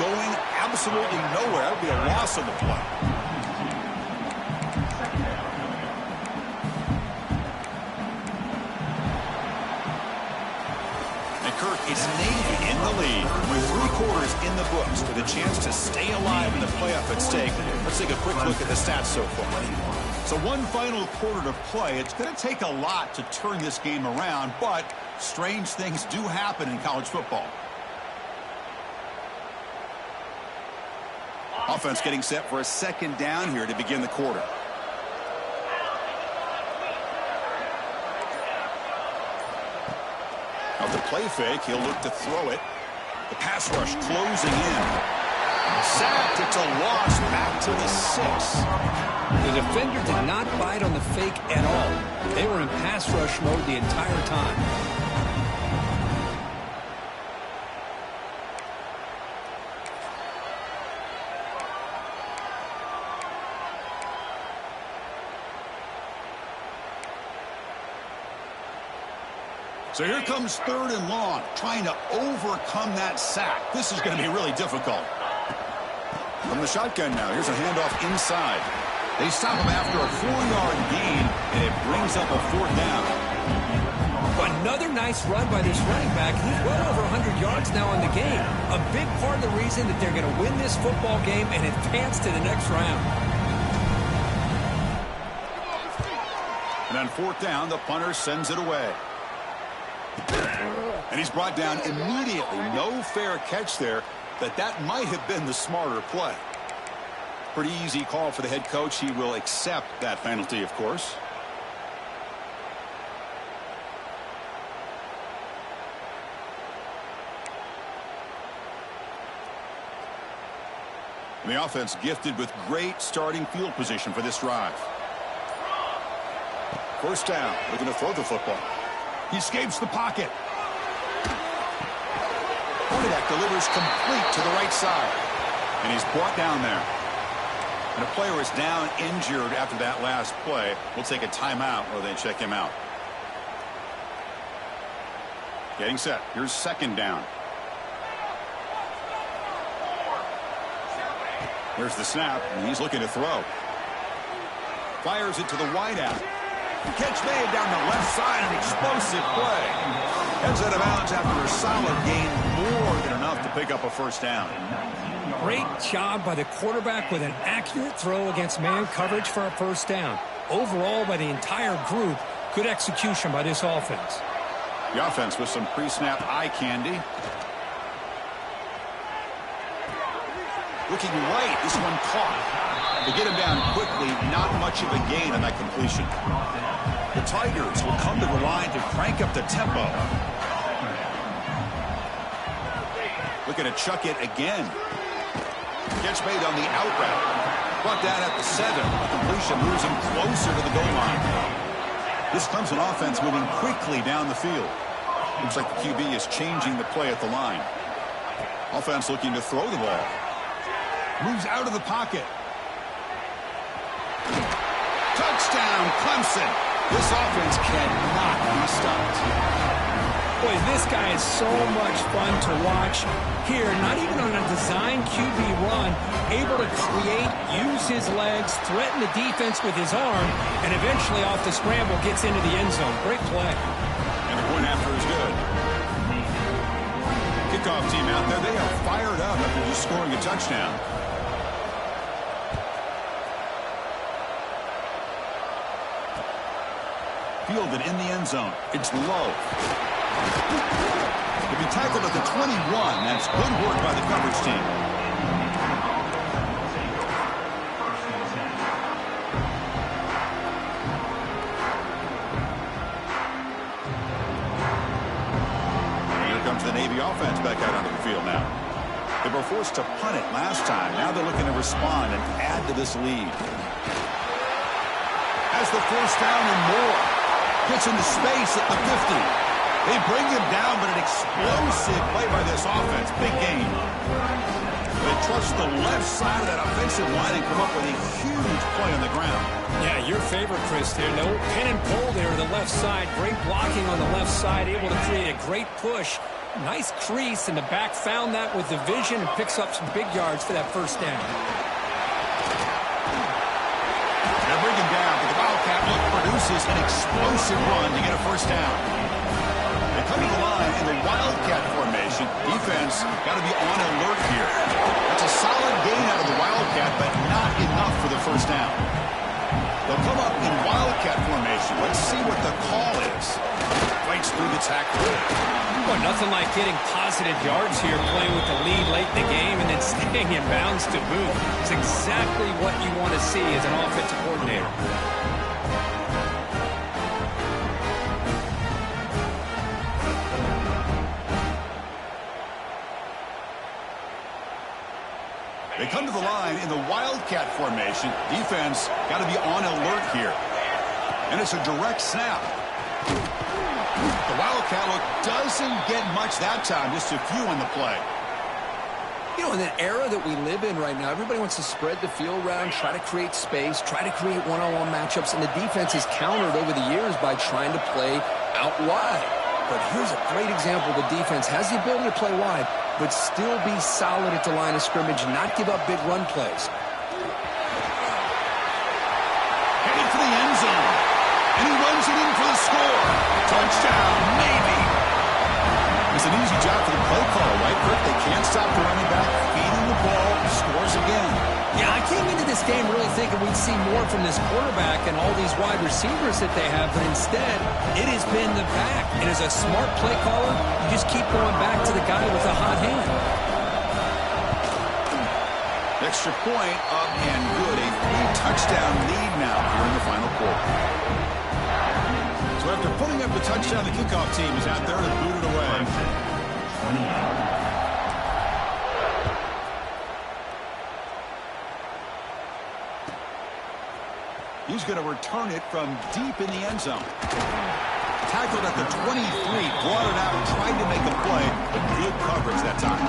Going absolutely nowhere. That would be a loss of the play. And Kirk is Navy in the lead with 3 quarters in the books with a chance to stay alive in the playoff at stake. Let's take a quick look at the stats so far. So one final quarter to play. It's going to take a lot to turn this game around, but strange things do happen in college football. Offense getting set for a second down here to begin the quarter. Of the play fake, he'll look to throw it. The pass rush closing in. Sacked. It's a loss back to the 6. The defender did not bite on the fake at all. They were in pass rush mode the entire time. So here comes 3rd and long, trying to overcome that sack. This is going to be really difficult. From the shotgun now, here's a handoff inside. They stop him after a 4-yard gain, and it brings up a 4th down. Another nice run by this running back. He's well over 100 yards now in the game. A big part of the reason that they're going to win this football game and advance to the next round. And on 4th down, the punter sends it away. And he's brought down immediately. No fair catch there, but that might have been the smarter play. Pretty easy call for the head coach. He will accept that penalty, of course. And the offense gifted with great starting field position for this drive. 1st down, looking to throw the football. He escapes the pocket. Quarterback delivers complete to the right side. And he's brought down there. And a player is down injured after that last play. We'll take a timeout while they check him out. Getting set. Here's 2nd down. There's the snap, and he's looking to throw. Fires it to the wideout. Catch made down the left side, an explosive play. Heads out of bounds after a solid gain, more than enough to pick up a 1st down. Great job by the quarterback with an accurate throw against man coverage for a 1st down. Overall, by the entire group, good execution by this offense. The offense with some pre-snap eye candy. Looking right, this one caught. They get him down quickly, not much of a gain on that completion. The Tigers will come to the line to crank up the tempo. Looking to chuck it again. Catch made on the out route. Brought down at the 7. The completion moves him closer to the goal line. This Clemson offense moving quickly down the field. Looks like the QB is changing the play at the line. Offense looking to throw the ball. Moves out of the pocket. Touchdown, Clemson. This offense cannot be stopped. Boy, this guy is so much fun to watch. Here, not even on a design QB run, able to create, use his legs, threaten the defense with his arm, and eventually off the scramble gets into the end zone. Great play. And the point after is good. Kickoff team out there, they are fired up after just scoring a touchdown. Fielded in the end zone. It's low. He'll be tackled at the 21. That's good work by the coverage team. And here comes the Navy offense back out onto the field now. They were forced to punt it last time. Now they're looking to respond and add to this lead. Has the 1st down and more. Gets into space at the 50. They bring him down, but an explosive play by this offense. Big game. They trust the left side of that offensive line and come up with a huge play on the ground. Yeah, your favorite, Chris, there. No pin and pull there to the left side. Great blocking on the left side. Able to create a great push Nice crease, and the back found that with the vision and picks up some big yards for that first down. They're bringing down, but the Wildcat look produces an explosive run to get a first down. They come to the line in the Wildcat formation. Defense got to be on alert here. That's a solid gain out of the Wildcat, but not enough for the first down. They'll come up in Wildcat formation. Let's see what the call is. Fights through the tackle. Well, nothing like getting positive yards here, playing with the lead late in the game and then staying in bounds to boot. It's exactly what you want to see as an offensive coordinator. They come to the line in the Wildcat formation. Defense got to be on alert here. And it's a direct snap. The Wildcat look doesn't get much that time, just a few on the play. You know, in the era that we live in right now, everybody wants to spread the field around, try to create space, try to create one-on-one matchups, and the defense is countered over the years by trying to play out wide. But here's a great example. The defense has the ability to play wide, but still be solid at the line of scrimmage and not give up big run plays. Heading for the end zone. And he runs it in for the score. Touchdown, maybe. It's an easy job for the play caller, right, Kirk? They can't stop the running back, feeding the ball, scores again. Yeah, I came into this game really thinking we'd see more from this quarterback and all these wide receivers that they have, but instead, it has been the back. And as a smart play caller, you just keep going back to the guy with the hot hand. Extra point up and good. A 3-touchdown lead now here in the final quarter. So after putting up the touchdown, the kickoff team is out there to boot it away. He's going to return it from deep in the end zone. Tackled at the 23, brought it out, tried to make a play, but good coverage that time.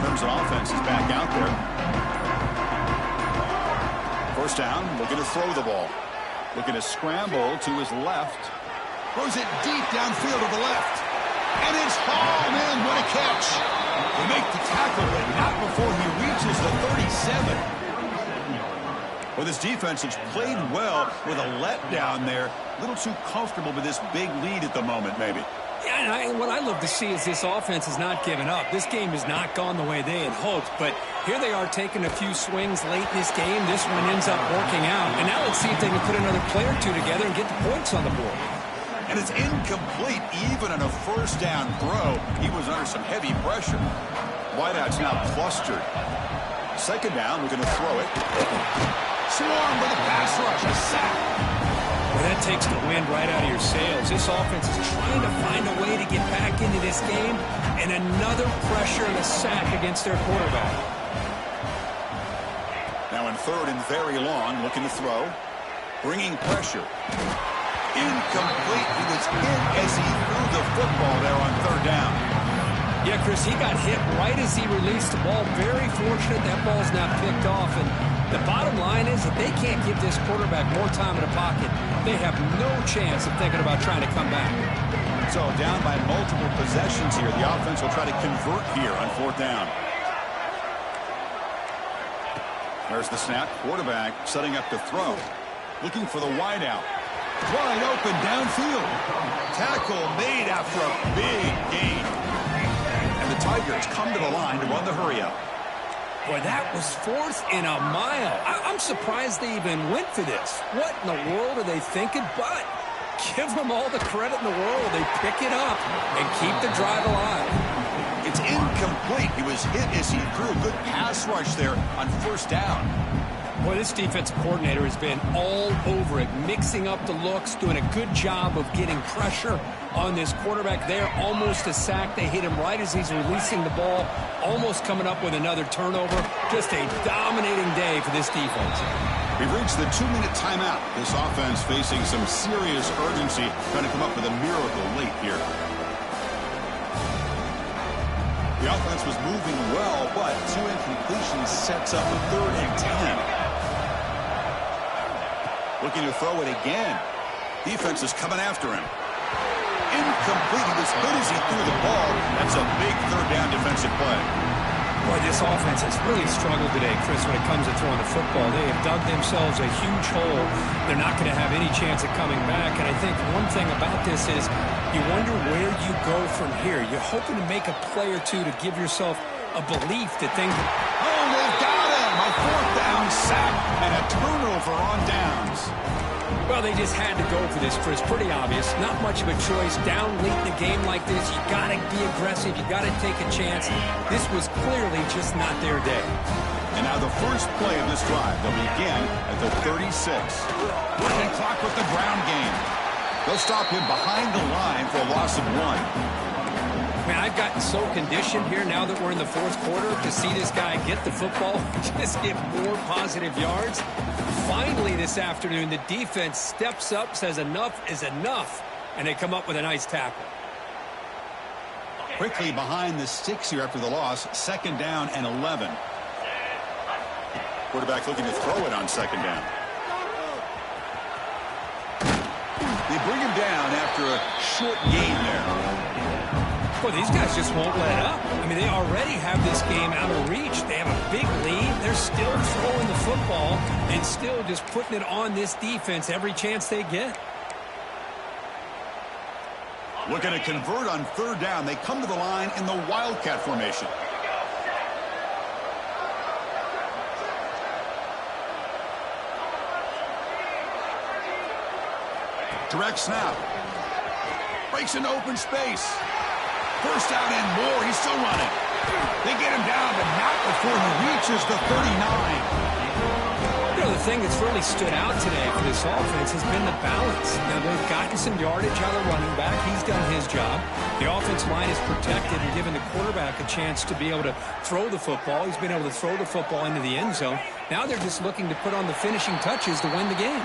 Crimson offense is back out there. First down, looking to throw the ball. Looking to scramble to his left. Throws it deep downfield to the left. And it's hauled in. What a catch. They make the tackle, but not before he reaches the 37. Well, this defense has played well with a letdown there. A little too comfortable with this big lead at the moment, maybe. Yeah, and what I love to see is this offense is not giving up. This game has not gone the way they had hoped, but here they are taking a few swings late in this game. This one ends up working out, and now let's see if they can put another play or two together and get the points on the board. And it's incomplete even on a first down throw. He was under some heavy pressure. Wideout's now clustered. Second down, we're going to throw it. Swarm with a pass rush, a sack. Well, that takes the wind right out of your sails. This offense is trying to find a way to get back into this game, and another pressure and a sack against their quarterback. Now in third and very long, looking to throw. Bringing pressure. Incomplete. He was hit as he threw the football there on third down. Yeah, Chris, he got hit right as he released the ball. Very fortunate that ball's not picked off. And the bottom line is that they can't give this quarterback more time in the pocket. They have no chance of thinking about trying to come back. So down by multiple possessions here. The offense will try to convert here on fourth down. There's the snap. Quarterback setting up to throw. Looking for the wideout. Wide open downfield. Tackle made after a big gain. And the Tigers come to the line to run the hurry-up. Boy, that was 4th and a mile. I'm surprised they even went for this. What in the world are they thinking? But give them all the credit in the world. They pick it up and keep the drive alive. It's incomplete. He was hit as he threw a good pass rush there on first down. Boy, this defensive coordinator has been all over it, mixing up the looks, doing a good job of getting pressure on this quarterback there. Almost a sack. They hit him right as he's releasing the ball, almost coming up with another turnover. Just a dominating day for this defense. We've reached the 2-minute timeout. This offense facing some serious urgency, trying to come up with a miracle late here. The offense was moving well, but 2 incompletions sets up a 3rd and 10. Looking to throw it again. Defense is coming after him. Incomplete. As good as he threw the ball, that's a big 3rd down defensive play. Boy, this offense has really struggled today, Chris, when it comes to throwing the football. They have dug themselves a huge hole. They're not going to have any chance of coming back. And I think one thing about this is you wonder where you go from here. You're hoping to make a play or two to give yourself a belief that things... Oh, they've got him! A 4th down sack and a turnover on downs. Well, they just had to go for this, Chris. Pretty obvious. Not much of a choice. Down late in a game like this, you got to be aggressive. You got to take a chance. This was clearly just not their day. And now the first play of this drive. They'll begin at the 36. Working clock with the ground game. They'll stop him behind the line for a loss of 1. Man, I've gotten so conditioned here now that we're in the 4th quarter to see this guy get the football, just get more positive yards. Finally this afternoon, the defense steps up, says enough is enough, and they come up with a nice tackle. Quickly behind the sticks here after the loss, 2nd down and 11. Quarterback looking to throw it on 2nd down. They bring him down after a short gain there. Well, these guys just won't let up. I mean, they already have this game out of reach. They have a big lead. They're still throwing the football and still just putting it on this defense every chance they get. Looking to convert on 3rd down. They come to the line in the Wildcat formation. Direct snap. Breaks into open space. 1st down and more. He's still running. They get him down, but not before he reaches the 39. You know, the thing that's really stood out today for this offense has been the balance. Now, they've gotten some yardage out of the running back. He's done his job. The offense line is protected and given the quarterback a chance to be able to throw the football. He's been able to throw the football into the end zone. Now they're just looking to put on the finishing touches to win the game.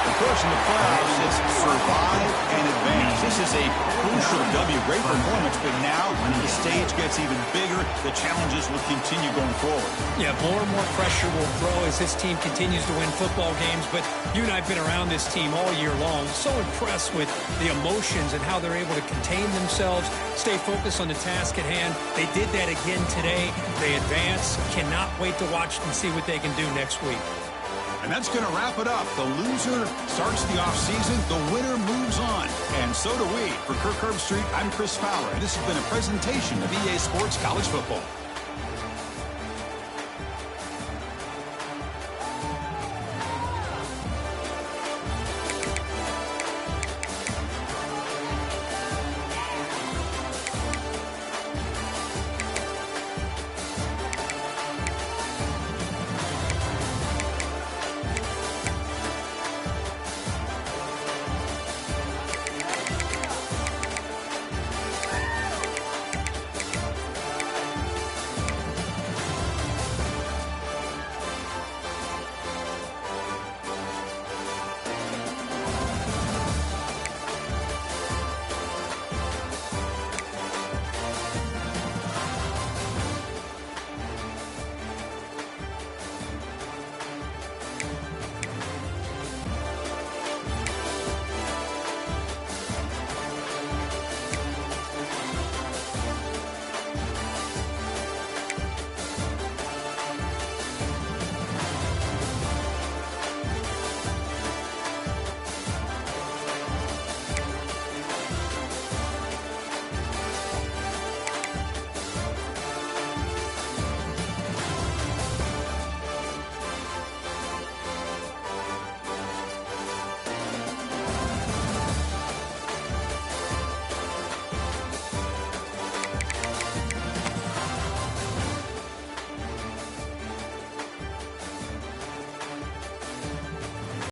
The course in the playoffs is survive and advance. This is a crucial W. Great performance, but now the stage gets even bigger. The challenges will continue going forward. Yeah, more and more pressure will grow as this team continues to win football games. But you and I have been around this team all year long. So impressed with the emotions and how they're able to contain themselves, stay focused on the task at hand. They did that again today. They advance. Cannot wait to watch and see what they can do next week. And that's going to wrap it up. The loser starts the offseason. The winner moves on. And so do we. For Kirk Herbstreit, I'm Chris Fowler. And this has been a presentation of EA Sports College Football.